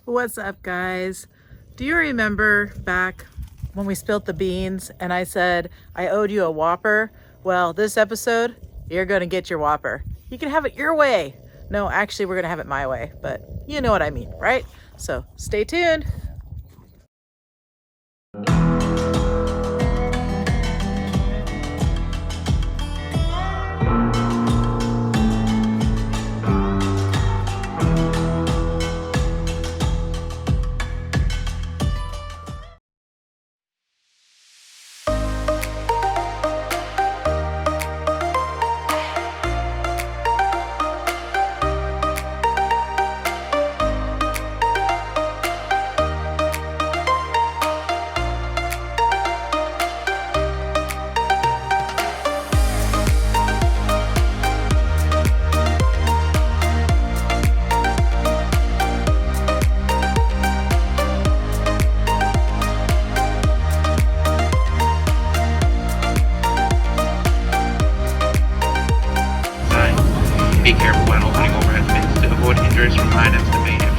What's up, guys? Do you remember back when we spilled the beans and I said I owed you a Whopper? Well, this episode, you're gonna get your Whopper. You can have it your way. No, actually, we're gonna have it my way, but you know what I mean, right? So stay tuned. Be careful when opening overhead bins to avoid injuries from items that may have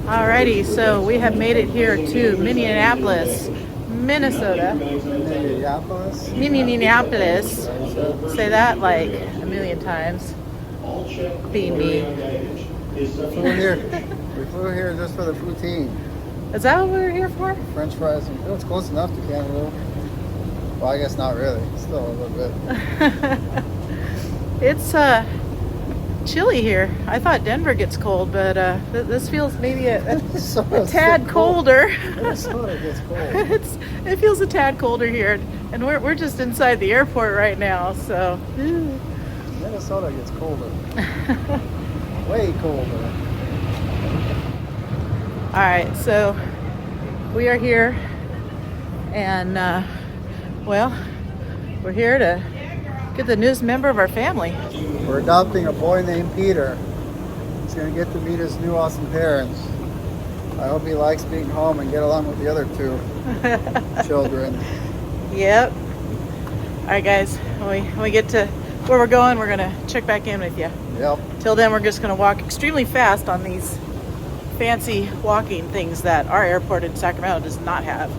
Alrighty, so we have made it here to Minneapolis, Minnesota. Minneapolis? Minneapolis. Say that like a million times. Being me. We flew here just for the poutine. Is that what we were here for? French fries. And, it's close enough to Canada. Well, I guess not really. Still a little bit. It's chilly here. I thought Denver gets cold, but this feels maybe a tad colder. Minnesota gets cold. It feels a tad colder here, and we're just inside the airport right now. So Minnesota gets colder. Way colder. All right, so we are here, and well, we're here to get the newest member of our family. We're adopting a boy named Peter. He's going to get to meet his new awesome parents. I hope he likes being home and get along with the other two children. Yep. All right, guys, when we get to where we're going, we're going to check back in with you. Yep. Till then, we're just going to walk extremely fast on these fancy walking things that our airport in Sacramento does not have.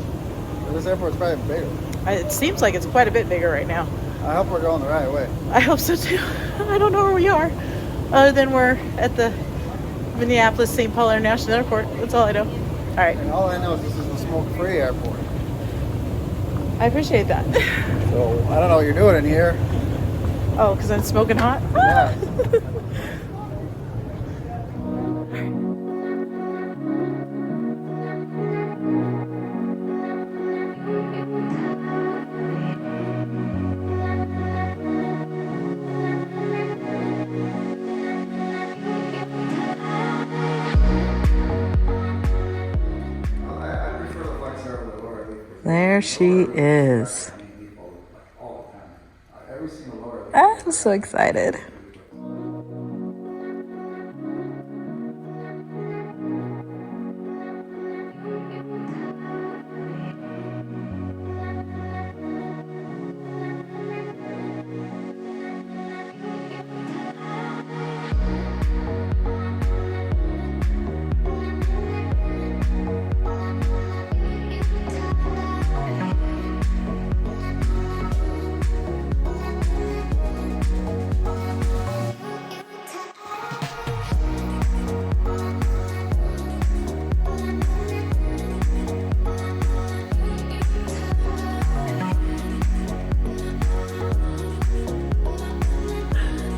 But this airport's probably bigger. It seems like it's quite a bit bigger right now. I hope we're going the right way. I hope so too. I don't know where we are, other than we're at the Minneapolis St. Paul International Airport. That's all I know. All right. And all I know is this is a smoke-free airport. I appreciate that. So I don't know what you're doing in here. Oh, because I'm smoking hot? Yeah. There she is. I'm so excited.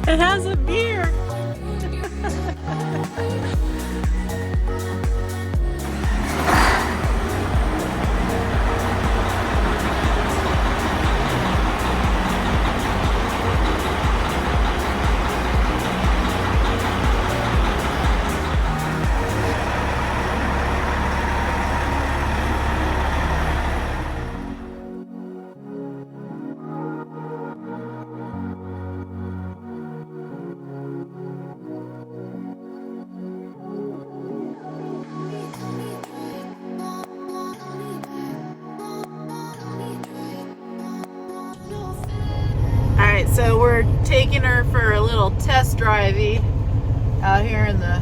It has a beer. We're taking her for a little test drive-y out here in the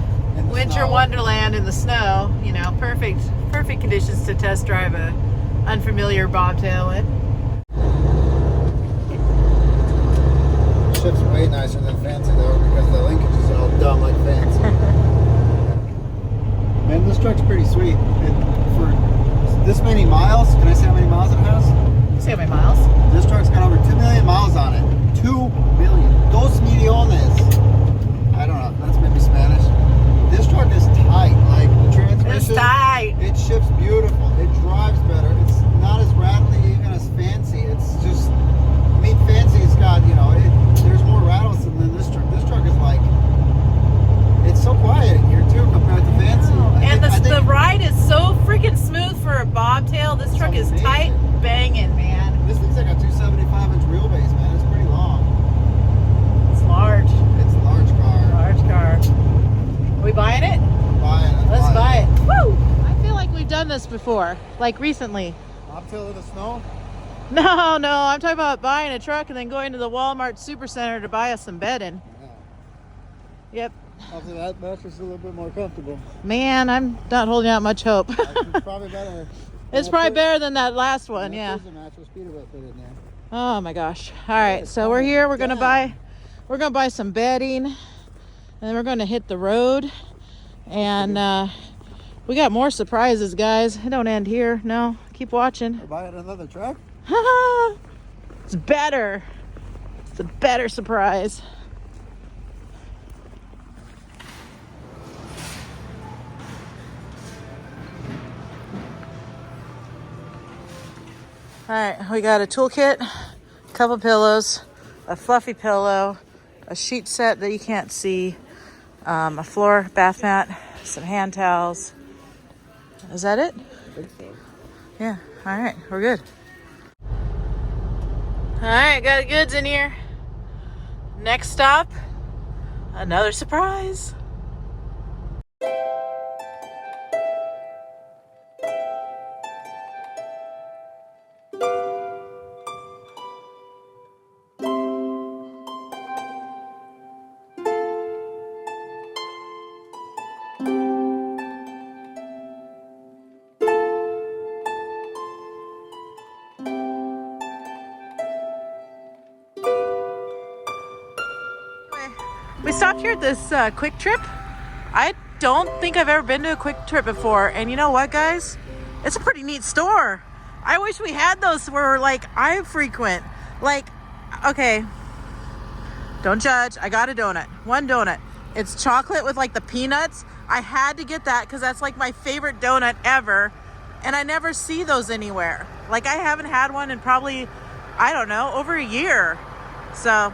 winter snow. wonderland in the snow. You know, perfect conditions to test drive a unfamiliar bobtail with. Ship's way nicer than Fancy though, because the linkage is all dumb like Fancy. Man, this truck's pretty sweet. For this many miles, can I say how many miles it has? See how many miles? This truck's got over 2 million miles on it. 2 million. Dos millones. I don't know. That's maybe Spanish. This truck is tight. Like the transmission. It's tight. It ships beautiful. It drives better. It's not as rattly even as Fancy. It's just, I mean, Fancy's got, you know, there's more rattles than this truck. This truck is like, it's so quiet in here too compared to Fancy. And the ride is so freaking smooth for a bobtail. This truck is amazing. tight banging, man. This thing's like a 275-inch wheelbase, man. It's pretty long. It's large. It's a large car. Large car. Are we buying it? Buying it. Let's buy it. Woo! I feel like we've done this before, like recently. Bobtail in the snow? No, I'm talking about buying a truck and then going to the Walmart Supercenter to buy us some bedding. Yeah. Yep. After that, mattress is a little bit more comfortable. Man, I'm not holding out much hope. It's probably better. It's probably better than that last one, yeah. Mattress Peterbilt fit in there. Oh my gosh. All right, so we're here. We're gonna buy some bedding, and then we're gonna hit the road. And we got more surprises, guys. It don't end here. No, keep watching. We're buying another truck? It's better. It's a better surprise. All right, we got a toolkit, a couple pillows, a fluffy pillow, a sheet set that you can't see, a floor bath mat, some hand towels. Is that it? I think so. Yeah, all right, we're good. All right, got the goods in here. Next stop, another surprise. We stopped here at this Quick Trip. I don't think I've ever been to a Quick Trip before. And you know what, guys? It's a pretty neat store. I wish we had those where, like, I frequent. Like, okay, don't judge. I got a donut. One donut. It's chocolate with, like, the peanuts. I had to get that because that's, like, my favorite donut ever. And I never see those anywhere. Like, I haven't had one in probably, I don't know, over a year. So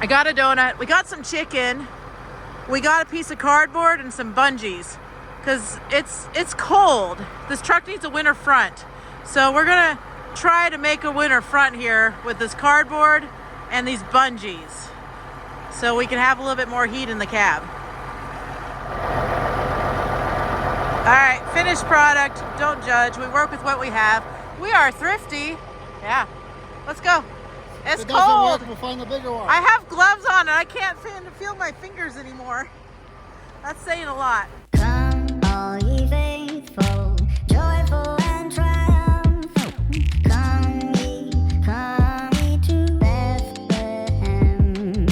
I got a donut. We got some chicken. We got a piece of cardboard and some bungees because it's cold. This truck needs a winter front. So we're gonna try to make a winter front here with this cardboard and these bungees so we can have a little bit more heat in the cab. All right, finished product. Don't judge. We work with what we have. We are thrifty. Yeah, let's go. It's If it doesn't cold. work, we'll find the bigger one. I have gloves on and I can't feel my fingers anymore. That's saying a lot. Come, all ye faithful, joyful and triumphant. Come ye to Bethlehem.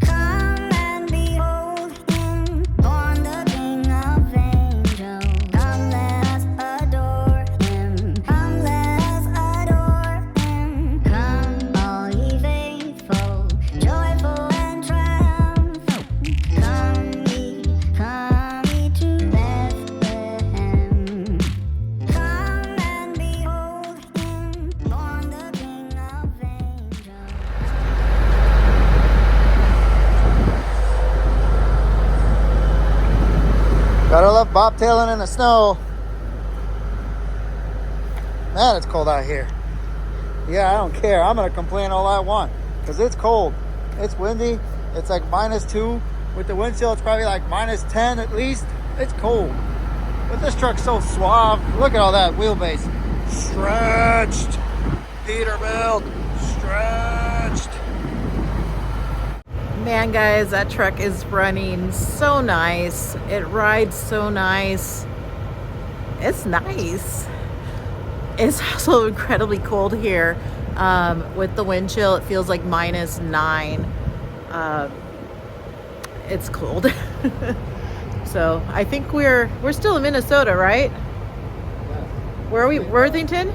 Come and behold him, born the King of angels. Come, let us adore him. Come, let us adore him. Come, all ye faithful, joyful and triumphant. Come ye to Bethlehem. Come and behold him, born the King of angels. Gotta love bobtailing in the snow. Man, it's cold out here. Yeah, I don't care. I'm gonna complain all I want because it's cold. It's windy. It's like -2. With the wind chill, it's probably like -10 at least. It's cold. But this truck's so suave. Look at all that wheelbase. Stretched. Peterbilt. Stretched. Man, guys, that truck is running so nice. It rides so nice. It's nice. It's also incredibly cold here. With the wind chill, it feels like -9. It's cold. So I think we're still in Minnesota, right? Where are we? Worthington?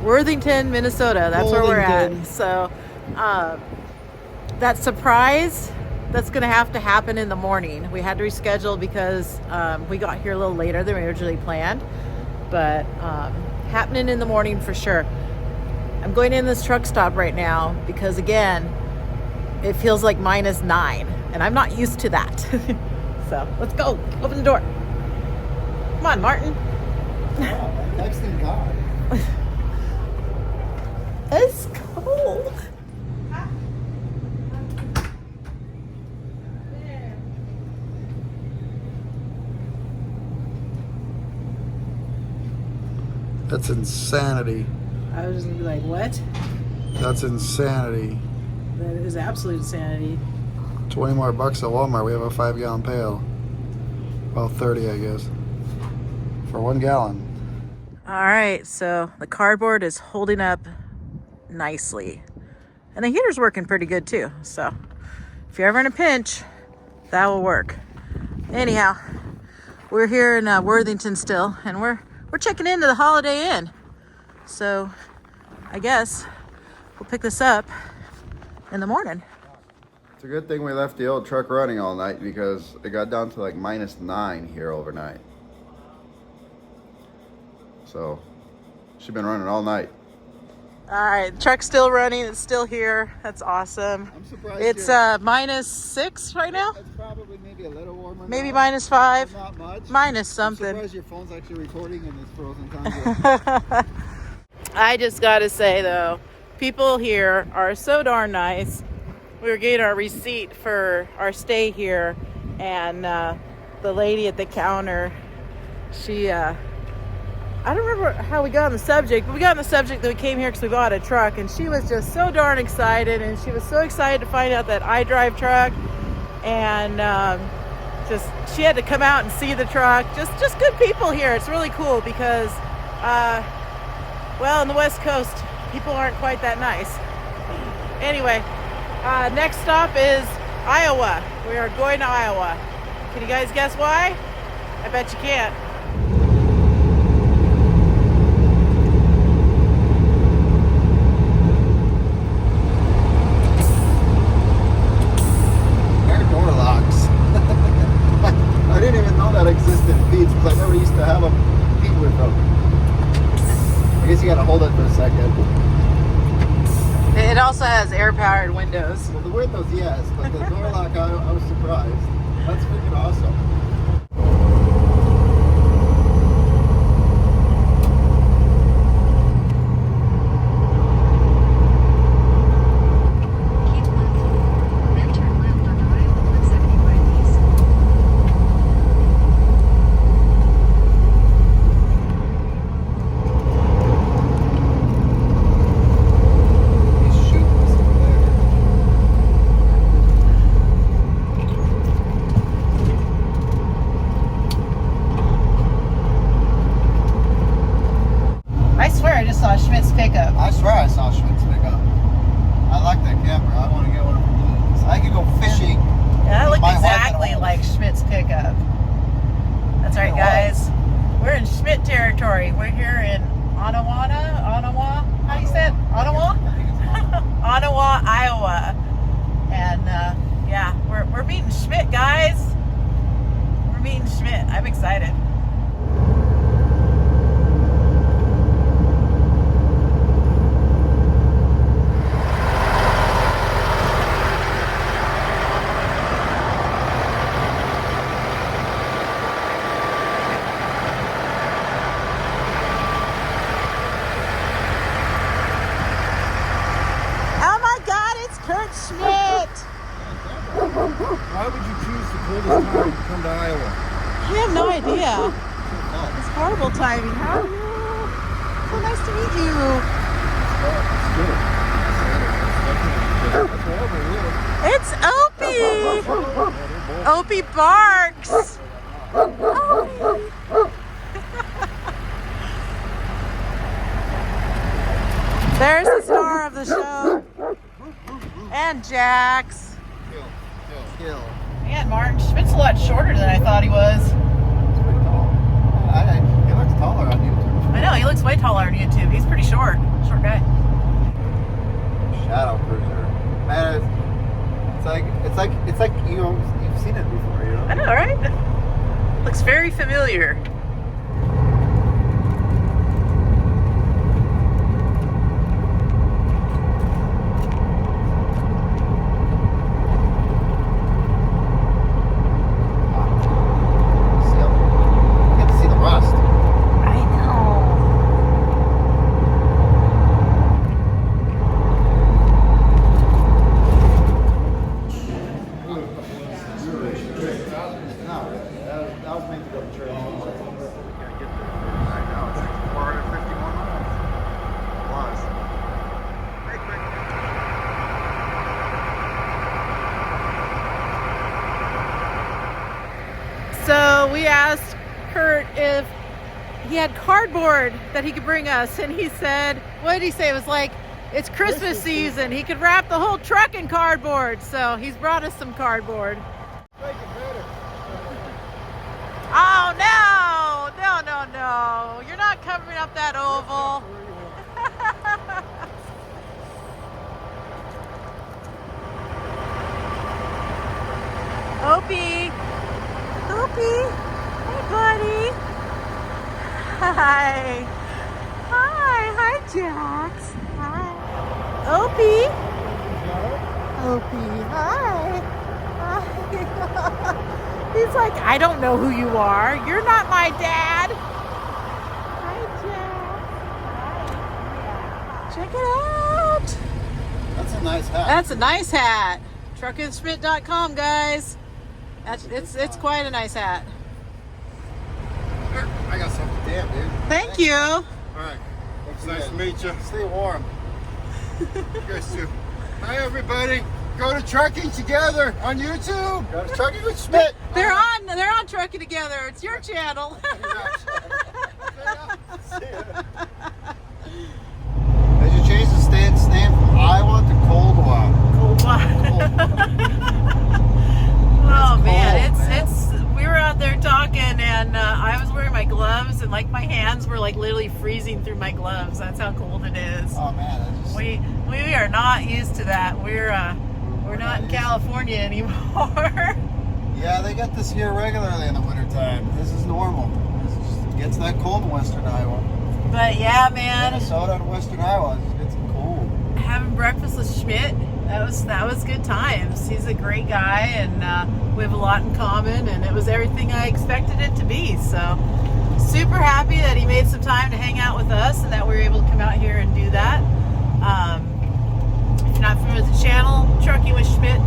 Worthington, Minnesota. That's where we're at. So that surprise, that's going to have to happen in the morning. We had to reschedule because we got here a little later than we originally planned. But happening in the morning for sure. I'm going in this truck stop right now because, again, it feels like -9. And I'm not used to that. So let's go. Open the door. Come on, Martin. Texting God. It's cold. That's insanity. I was just gonna be like, what? That's insanity. That is absolute insanity. 20 more bucks at Walmart. We have a 5-gallon pail. Well, 30, I guess. For 1 gallon. All right, so the cardboard is holding up nicely. And the heater's working pretty good too. So if you're ever in a pinch, that will work. Anyhow, we're here in Worthington still, and we're checking into the Holiday Inn. So I guess we'll pick this up in the morning. It's a good thing we left the old truck running all night because it got down to like -9 here overnight. So she's been running all night. All right, the truck's still running. It's still here. That's awesome. I'm surprised. It's -6 right now. It's probably maybe a little warmer. Maybe now. -5. Not much. Minus I'm something. surprised your phone's actually recording in this frozen time. I just gotta say though, people here are so darn nice. We were getting our receipt for our stay here, and the lady at the counter, she I don't remember how we got on the subject, but we got on the subject that we came here because we bought a truck, and she was just so darn excited, and she was so excited to find out that I drive truck, and just she had to come out and see the truck. Just good people here. It's really cool because well, in the West Coast, people aren't quite that nice. Anyway, next stop is Iowa. We are going to Iowa. Can you guys guess why? I bet you can't. Air door locks. I didn't even know that existed in Pete's because I never used to have them. Pete with them. I guess you gotta hold it for a second. It also has air-powered windows. Well, the windows, yes, but the door lock, I was surprised. That's freaking awesome. Keep left. Then turn left on Iowa 175 east. He's shooting us over there. I swear I just saw Schmidt's pickup. I swear I saw Schmidt's pickup. I like that camera. I want to get one of these. I could go fishing. Yeah, that looked My wife exactly and all. like Schmidt's pickup. That's right, It guys. We're in Schmidt territory. We're here in Ottawa. How do you say it? Ottawa? I think it's Ottawa, Iowa. And yeah, we're meeting Schmidt, guys. We're meeting Schmidt. I'm excited. Oh my God, it's Kurt Schmidt. Why would you choose the coldest time to come to Iowa? I have no idea. It's horrible timing. How are you? So nice to meet you. It's good. It's Opie! Opie barks! Opie! There's the star of the show. And Jax. Kill. Man, Martin Schmidt's a lot shorter than I thought he was. He's pretty tall. He looks taller on YouTube. I know, he looks way taller on YouTube. He's pretty short. Short guy. Shadow Cruiser. Man, it's like you've seen it before, you know? I know, right? Looks very familiar. Get to see the rust. I know. No, that was meant to go to church. Gotta get there. I know, it's like 450 more miles. Plus. So we asked Kurt if he had cardboard that he could bring us, and he said, what did he say? It was like, it's Christmas season. He could wrap the whole truck in cardboard. So he's brought us some cardboard. Oh, no. No. You're not covering up that oval. Opie. Opie. Hey, buddy. Hi. Hi, Jax. Hi. Opie. Opie, hi. He's like, I don't know who you are. You're not my dad. Hi, Jax. Hi. Check it out. That's a nice hat. That's a nice hat. TruckingTogetherYT.com, guys. It's quite a nice hat. I got something damn, dude. Thank you. All right. It's nice to meet you. Stay warm. You guys too. Hi, everybody. Go to Trucking Together on YouTube. Go to Trucking with Schmidt. They're on Trucking Together. It's your channel. Did you change the state's name from Iowa to Coldwater? Oh man, cold, it's we were out there talking, and I was wearing my gloves, and like my hands were like literally freezing through my gloves. That's how cold it is. Oh man, I just... We are not used to that. We're not in California anymore. Yeah, they get this here regularly in the wintertime. This is normal. It gets that cold in western Iowa. But yeah, man, Minnesota and western Iowa, it's cold. having breakfast with Schmidt, that was good times. He's a great guy, and we have a lot in common, and it was everything I expected it to be. So super happy that he made some time to hang out with us, and that we were able to come out here and do that. If you're not familiar with the channel, Trucking with Schmidt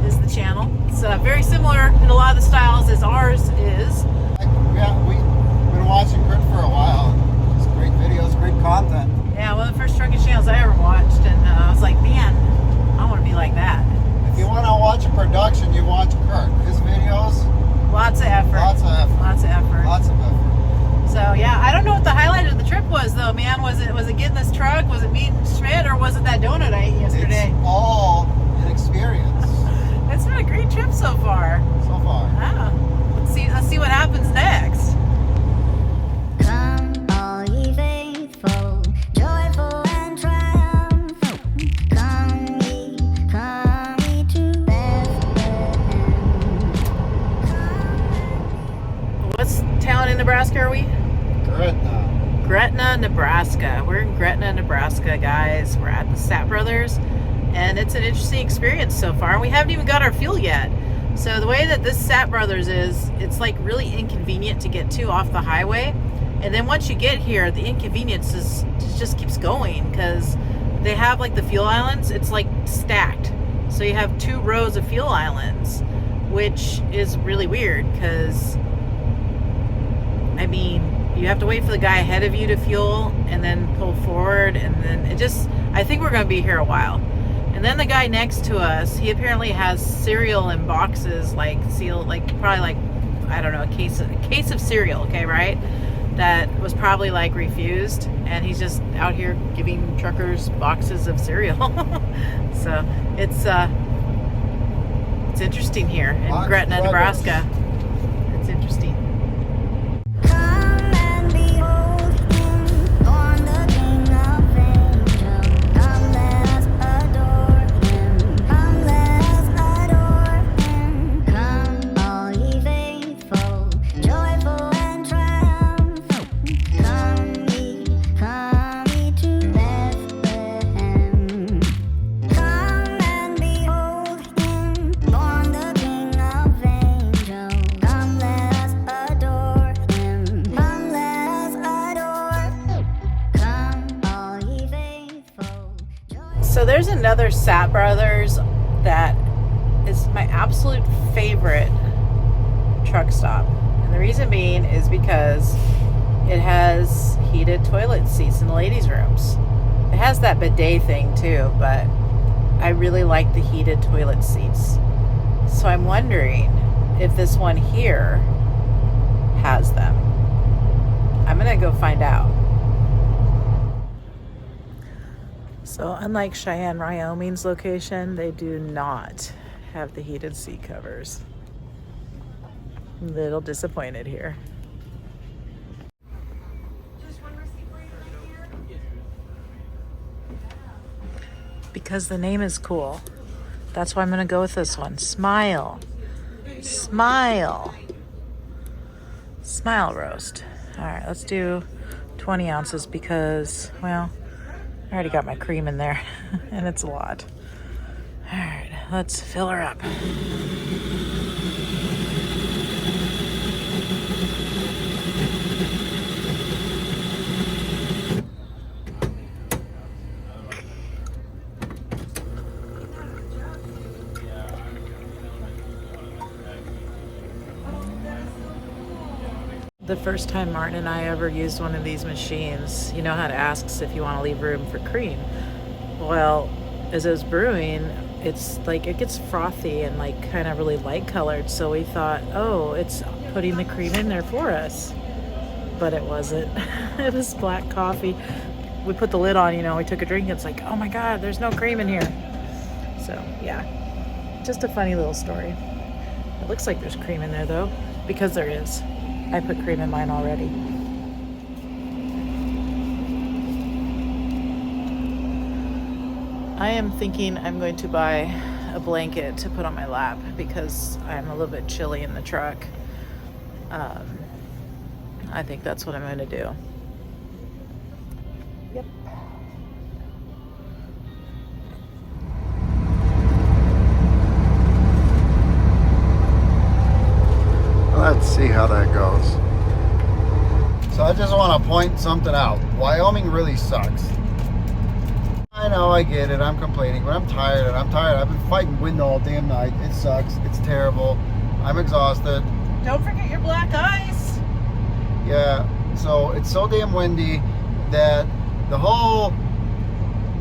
is the channel. It's very similar in a lot of the styles as ours is. Yeah, we've been watching Kurt for a while. Just great videos, great content. Yeah, one of the first trucking channels I ever watched, and I was like, man, I want to be like that. If you want to watch a production, you watch Kurt. His videos, Lots of effort. lots of effort. Lots of effort. Lots of effort. So yeah, I don't know what the highlight of the trip was though, man. Was it getting this truck? Was it meeting Schmidt, or was it that donut I ate yesterday? It's all an experience It's been a great trip so far. so far. Wow. Let's see what happens next. Come, all ye faithful, joyful and triumphant. Come ye to Bethlehem. What town in Nebraska are we? Gretna, Nebraska. We're in Gretna, Nebraska, guys. We're at the Sapp Brothers, and it's an interesting experience so far. We haven't even got our fuel yet. So the way that this Sapp Brothers is, it's like really inconvenient to get to off the highway. And then once you get here, the inconvenience just keeps going, because they have like the fuel islands. It's like stacked. So you have 2 rows of fuel islands, which is really weird, because I mean, you have to wait for the guy ahead of you to fuel and then pull forward, and then I think we're going to be here a while. And then the guy next to us, he apparently has cereal in boxes, like sealed, like probably like, I don't know, a case of cereal, okay, right? That was probably like refused, and he's just out here giving truckers boxes of cereal. So it's interesting here in Gretna, Nebraska. It's interesting. Come and behold him, born the King of angels. Come, let us adore him. Come, let us adore him. Come, all ye faithful, joyful and triumphant. Come ye to Bethlehem. Come and behold him, born the King of angels. Come, let us adore him. Come, let us adore. Come, all ye faithful. So there's another Sapp Brothers that is my absolute favorite truck stop. And the reason being is because it has heated toilet seats in the ladies' rooms. It has that bidet thing too, but I really like the heated toilet seats. So I'm wondering if this one here has them. I'm gonna go find out. So unlike Cheyenne, Wyoming's location, they do not have the heated seat covers. I'm a little disappointed here. Because the name is cool. That's why I'm gonna go with this one. Smile. Smile. Smile roast. All right, let's do 20 ounces because, well, I already got my cream in there and it's a lot. All right, let's fill her up. The first time Martin and I ever used one of these machines, you know how it asks if you want to leave room for cream. Well, as it was brewing, it's like it gets frothy and like kind of really light colored. So we thought, oh, it's putting the cream in there for us. But it wasn't. It was black coffee. We put the lid on, you know, we took a drink. It's like, oh my God, there's no cream in here. So yeah, just a funny little story. It looks like there's cream in there though, because there is. I put cream in mine already. I am thinking I'm going to buy a blanket to put on my lap because I'm a little bit chilly in the truck. I think that's what I'm going to do. Yep. Let's see how that goes. So I just want to point something out. Wyoming really sucks. I know, I get it. I'm complaining, but I'm tired. I've been fighting wind all damn night. It sucks. It's terrible. I'm exhausted. Don't forget your black ice. Yeah, so it's so damn windy that the whole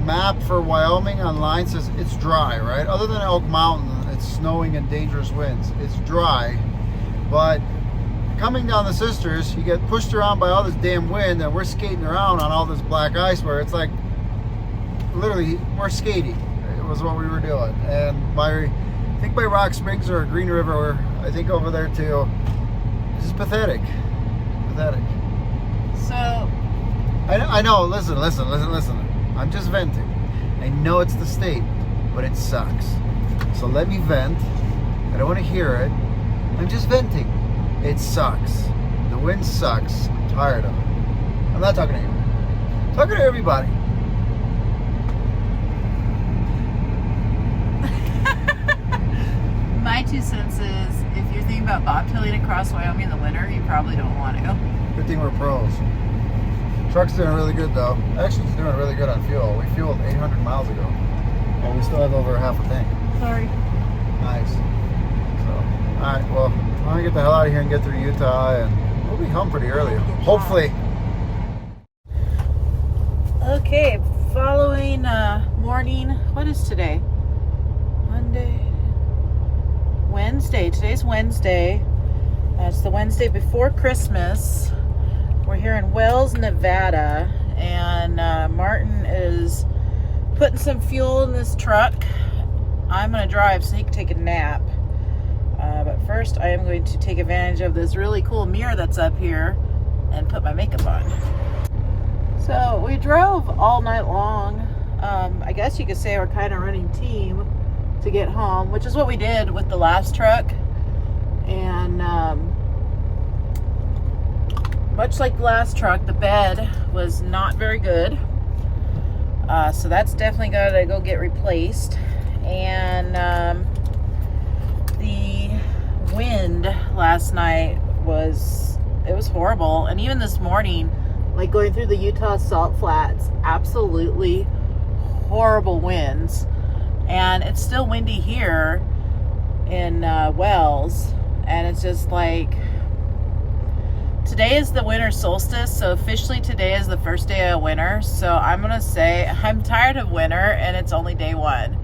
map for Wyoming online says it's dry, right? Other than Elk Mountain, it's snowing and dangerous winds. It's dry. But coming down the Sisters, you get pushed around by all this damn wind, and we're skating around on all this black ice where it's like, literally, we're skating. It was what we were doing. And I think by Rock Springs or Green River, I think over there too, it's just pathetic. Pathetic. So, I know, listen. I'm just venting. I know it's the state, but it sucks. So let me vent. I don't want to hear it. I'm just venting. It sucks. The wind sucks. I'm tired of it. I'm not talking to you. I'm talking to everybody. my 2 cents is if you're thinking about bobtailing across Wyoming in the winter, you probably don't want to. Good thing we're pros. Truck's doing really good though. Actually, it's doing really good on fuel. We fueled 800 miles ago. And we still have over half a tank. Sorry. Nice. So, alright, well, I'm gonna get the hell out of here and get through Utah, and we'll be home pretty early. Hopefully. Okay, following morning, what is today? Wednesday. Today's Wednesday. It's the Wednesday before Christmas. We're here in Wells, Nevada, and Martin is putting some fuel in this truck. I'm going to drive so he can take a nap. But first, I am going to take advantage of this really cool mirror that's up here and put my makeup on. So we drove all night long. I guess you could say we're kind of running team to get home, which is what we did with the last truck. And much like the last truck, the bed was not very good. So that's definitely got to go get replaced. And the wind last night was horrible. And even this morning, like going through the Utah salt flats, absolutely horrible winds. And it's still windy here in Wells, and it's just like, today is the winter solstice, so officially today is the first day of winter. So I'm gonna say I'm tired of winter, and it's only day one.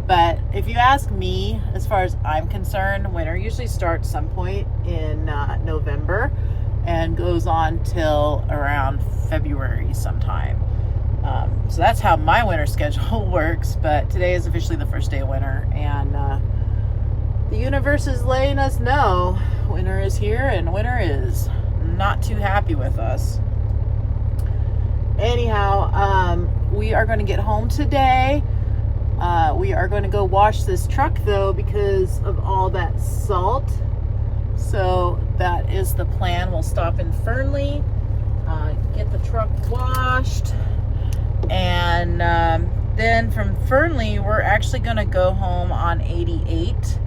But if you ask me, as far as I'm concerned, winter usually starts some point in November and goes on till around February sometime. So that's how my winter schedule works. But today is officially the first day of winter, and the universe is letting us know winter is here, and winter is not too happy with us. Anyhow, we are going to get home today. We are going to go wash this truck though because of all that salt. So that is the plan. We'll stop in Fernley, get the truck washed, and then from Fernley we're actually going to go home on 88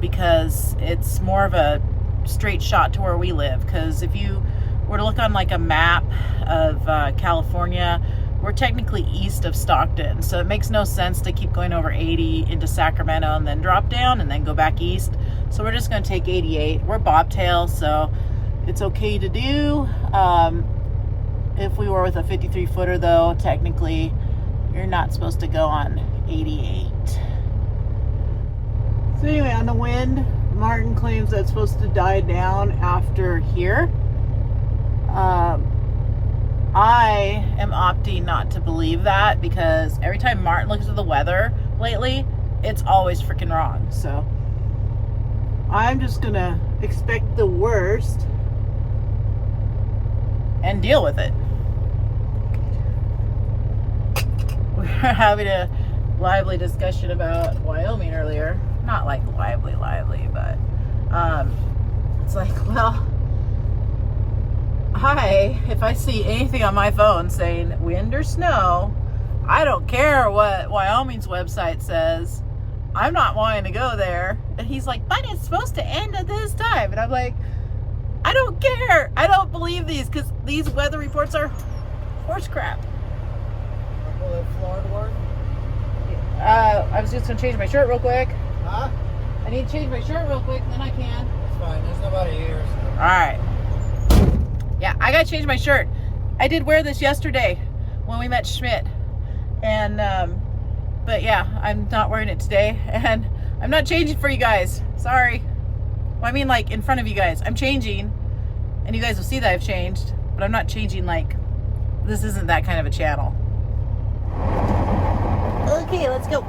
because it's more of a straight shot to where we live. Because if you were to look on like a map of California, we're technically east of Stockton, so it makes no sense to keep going over 80 into Sacramento and then drop down and then go back east. So we're just going to take 88. We're bobtail, so it's okay to do. If we were with a 53 footer though, technically you're not supposed to go on 88. So anyway, on the wind, Martin claims that's supposed to die down after here. I am opting not to believe that, because every time Martin looks at the weather lately, it's always freaking wrong. So I'm just gonna expect the worst and deal with it. We were having a lively discussion about Wyoming earlier. Not like lively, but it's like, well, if I see anything on my phone saying wind or snow, I don't care what Wyoming's website says. I'm not wanting to go there. And he's like, but it's supposed to end at this time. And I'm like, I don't care. I don't believe these, because these weather reports are horse crap. Will it Florida work? I was just going to change my shirt real quick. Huh? I need to change my shirt real quick, then I can. It's fine. There's nobody here. So. All right. Yeah, I got to change my shirt. I did wear this yesterday when we met Schmidt. And, but yeah, I'm not wearing it today. And I'm not changing for you guys. Sorry. Well, I mean, like, in front of you guys. I'm changing. And you guys will see that I've changed. But I'm not changing, like, this isn't that kind of a channel. Okay, let's go.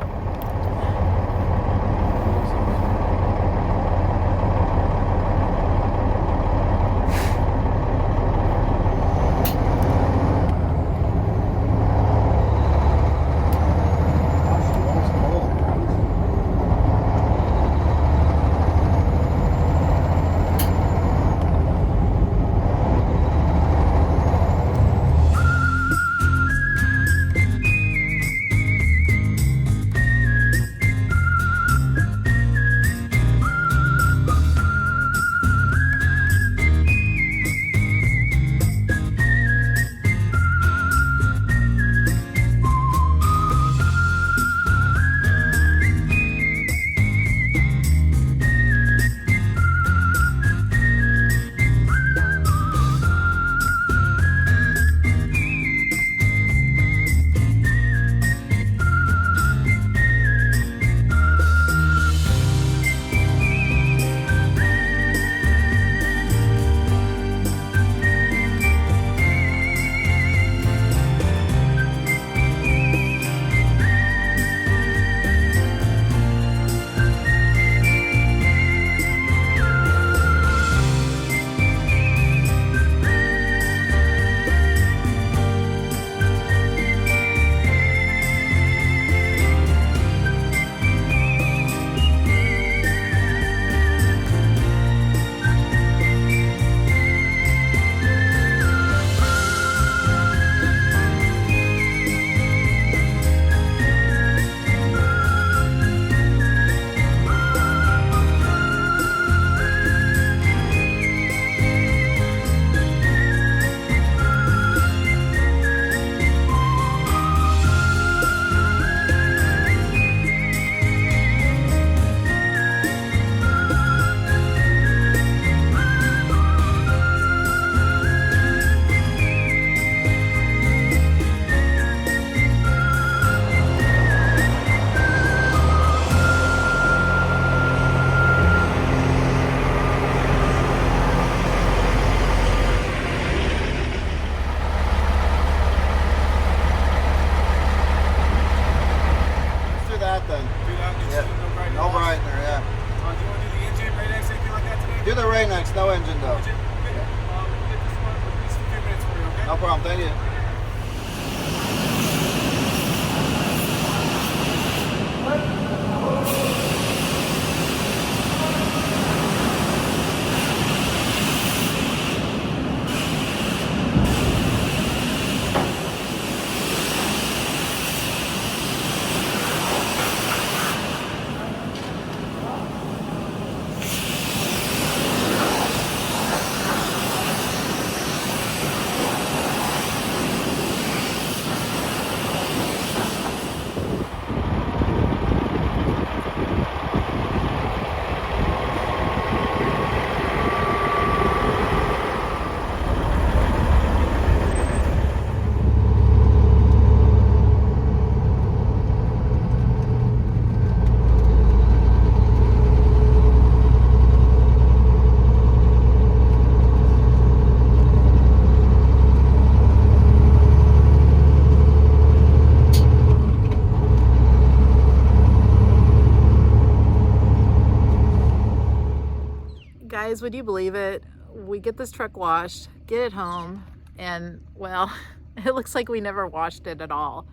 guys, would you believe it? We get this truck washed, get it home, and well, it looks like we never washed it at all.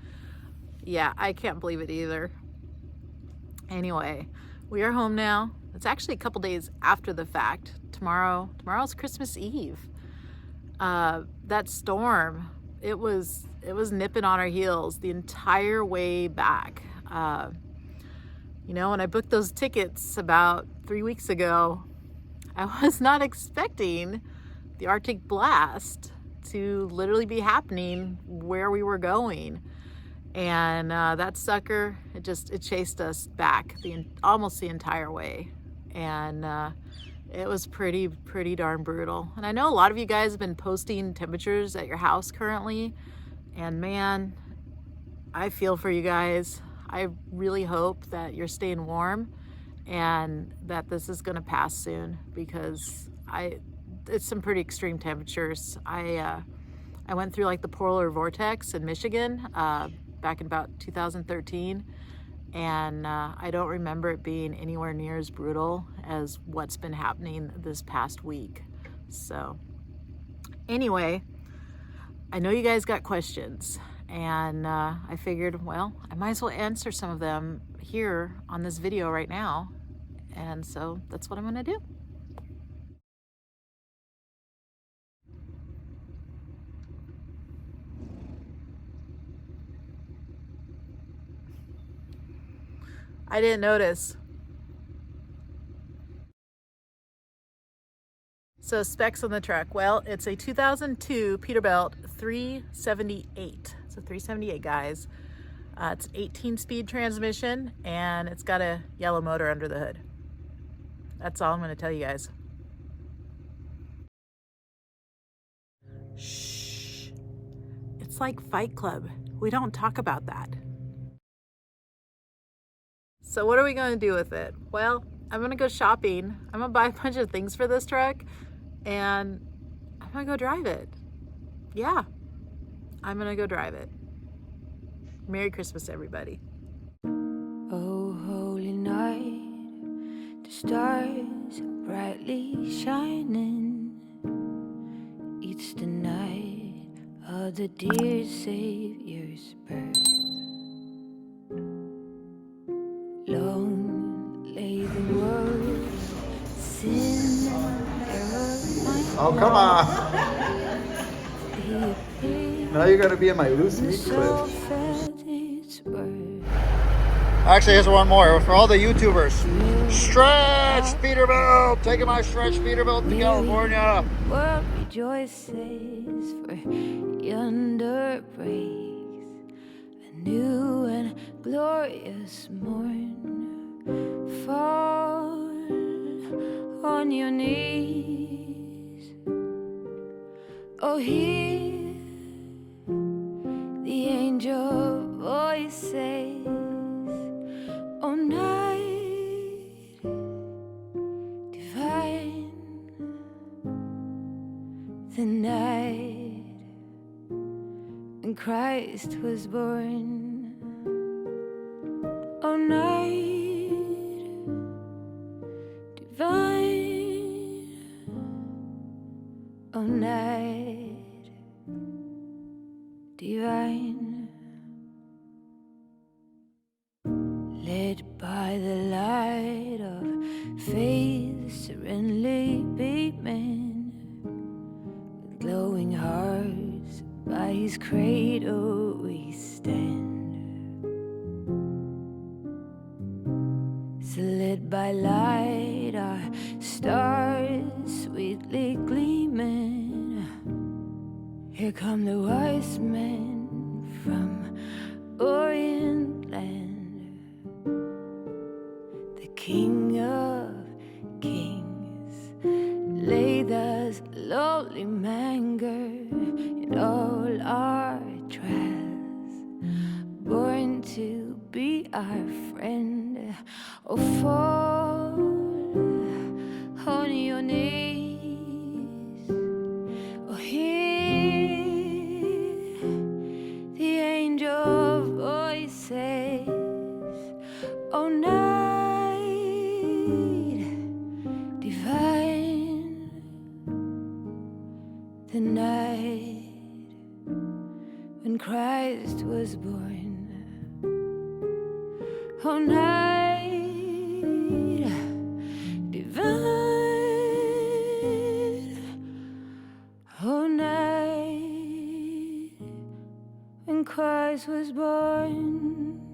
Yeah, I can't believe it either. Anyway, we are home now. It's actually a couple days after the fact. Tomorrow's Christmas Eve. That storm, it was nipping on our heels the entire way back. You know, when I booked those tickets about 3 weeks ago, I was not expecting the Arctic blast to literally be happening where we were going. And that sucker, it chased us back almost the entire way. And it was pretty darn brutal. And I know a lot of you guys have been posting temperatures at your house currently. And man, I feel for you guys. I really hope that you're staying warm and that this is gonna pass soon, because it's some pretty extreme temperatures. I went through like the polar vortex in Michigan back in about 2013, and I don't remember it being anywhere near as brutal as what's been happening this past week. So anyway, I know you guys got questions, and I figured, well, I might as well answer some of them here on this video right now. And so that's what I'm gonna do. I didn't notice. So specs on the truck. Well, it's a 2002 Peterbilt 378. It's a 378, guys. It's an 18-speed transmission, and it's got a yellow motor under the hood. That's all I'm going to tell you guys. Shh. It's like Fight Club. We don't talk about that. So what are we going to do with it? Well, I'm going to go shopping. I'm going to buy a bunch of things for this truck, and I'm going to go drive it. Yeah, I'm going to go drive it. Merry Christmas, everybody. Oh, holy night, the stars are brightly shining. It's the night of the dear Savior's birth. Long lay the world, sin and error. Oh, come on. Now you're going to be in my loose meat clip. Actually, here's one more for all the YouTubers. Stretch Peterbilt! Taking my Stretch Peterbilt to California. World rejoices, for yonder breaks a new and glorious morn. Fall on your knees. Oh, hear the angel voice says, oh, night divine, the night when Christ was born. Oh, night divine, oh, night divine. Led by the light of faith serenely beaming, with glowing hearts by his cradle we stand. So led by light, our stars sweetly gleaming, here come the wise men from Orient land. The King of Kings laid us lowly manger in all our trials, born to be our friend. Oh, fall on your knees. Oh, hear the angel voice says, oh, night divine, the night when Christ was born. Oh, night divine. Oh, night when Christ was born.